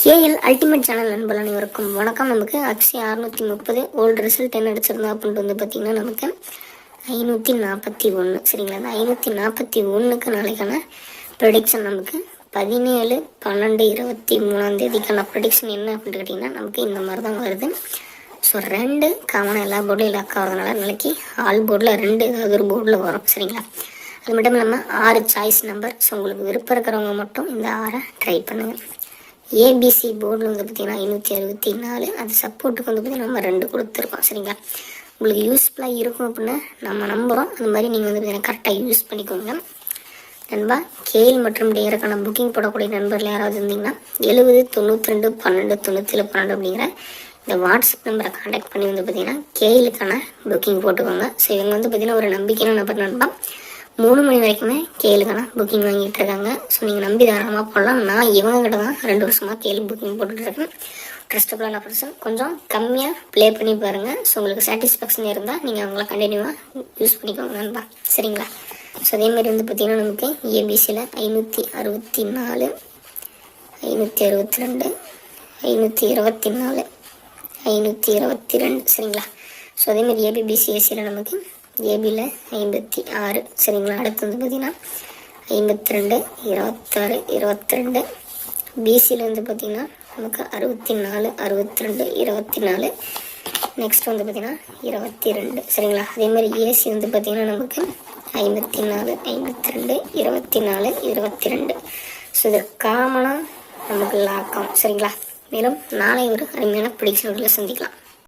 KL ultimate channel நண்பர்கள் அனைவருக்கும் வணக்கம். நமக்கு அக்ஷய 630 ஓல்டு ரிசல்ட் என்ன அடிச்சிருந்தோம் அப்படின்ட்டு வந்து பார்த்திங்கன்னா நமக்கு 541. சரிங்களா, அந்த 541க்கு நாளைக்கான ப்ரெடிக்ஷன் நமக்கு 17/12/23 ப்ரெடிக்ஷன் என்ன அப்படின்ட்டு கேட்டிங்கன்னா நமக்கு இந்த மாதிரி தான் வருது. ஸோ 2 காமனாக எல்லா போர்டில் லாக் ஆகிறதுனால நாளைக்கு ஆல் போர்டில் 2 ஏதாவது ஒரு போர்டில் வரும். சரிங்களா, அது மட்டும் இல்லாமல் 6 சாய்ஸ் நம்பர். ஸோ உங்களுக்கு விருப்பம் இருக்கிறவங்க மட்டும் இந்த 6 ட்ரை பண்ணுங்கள். ஏபிசி போர்டில் வந்து பார்த்திங்கன்னா 564. அது சப்போர்ட்டுக்கு வந்து பார்த்திங்கன்னா நம்ம 2 கொடுத்துருக்கோம். சரிங்களா, உங்களுக்கு யூஸ்ஃபுல்லாக இருக்கும் அப்படின்னு நம்ம நம்புகிறோம். அந்த மாதிரி நீங்கள் வந்து பார்த்திங்கன்னா கரெக்டாக யூஸ் பண்ணிக்கோங்க நண்பா. கேஎல் மற்றும் டேயருக்கான புக்கிங் போடக்கூடிய நண்பர்கள் யாராவது இருந்தீங்கன்னா 70 92 12 97 12 அப்படிங்கிற இந்த வாட்ஸ்அப் நம்பரை கான்டாக்ட் பண்ணி வந்து பார்த்திங்கன்னா கேஎலுக்கான புக்கிங் போட்டுக்கோங்க. ஸோ இவங்க வந்து பார்த்திங்கன்னா ஒரு நம்பிக்கையான நம்பர் நண்பா. 3 மணி வரைக்குமே கேளுக்கான புக்கிங் வாங்கிட்டு இருக்காங்க. ஸோ நீங்கள் நம்பி தாராளமாக போடலாம். நான் இவங்க கிட்ட தான் 2 வருஷமாக கேளு புக்கிங் போட்டுட்ருக்கேன். ட்ரஸ்டபுளான பர்சன். கொஞ்சம் கம்மியாக ப்ளே பண்ணி பாருங்கள். ஸோ உங்களுக்கு சாட்டிஸ்ஃபேக்ஷன் இருந்தால் நீங்கள் அவங்கள கண்டினியூவாக யூஸ் பண்ணிக்கோங்க நண்பா. சரிங்களா, ஸோ அதேமாதிரி வந்து பார்த்திங்கன்னா நமக்கு ஏபிசியில் 564 562 524 522. சரிங்களா, ஸோ அதேமாதிரி ஏபிபிசிஎஸ்சியில் நமக்கு ஏபியில் 56. சரிங்களா, அடுத்து வந்து பார்த்திங்கன்னா 52 26 22. பிசியில் வந்து பார்த்திங்கன்னா நமக்கு 64 62 24. நெக்ஸ்ட் வந்து பார்த்திங்கன்னா 22. சரிங்களா, அதே மாதிரி ஏசி வந்து பார்த்திங்கன்னா நமக்கு 54 52 24 22. ஸோ இது காமனாக நமக்கு லாக் ஆகும். சரிங்களா, மேலும் நாளை ஒரு அருமையான ப்ரெடிக்ஷன்களை சந்திக்கலாம்.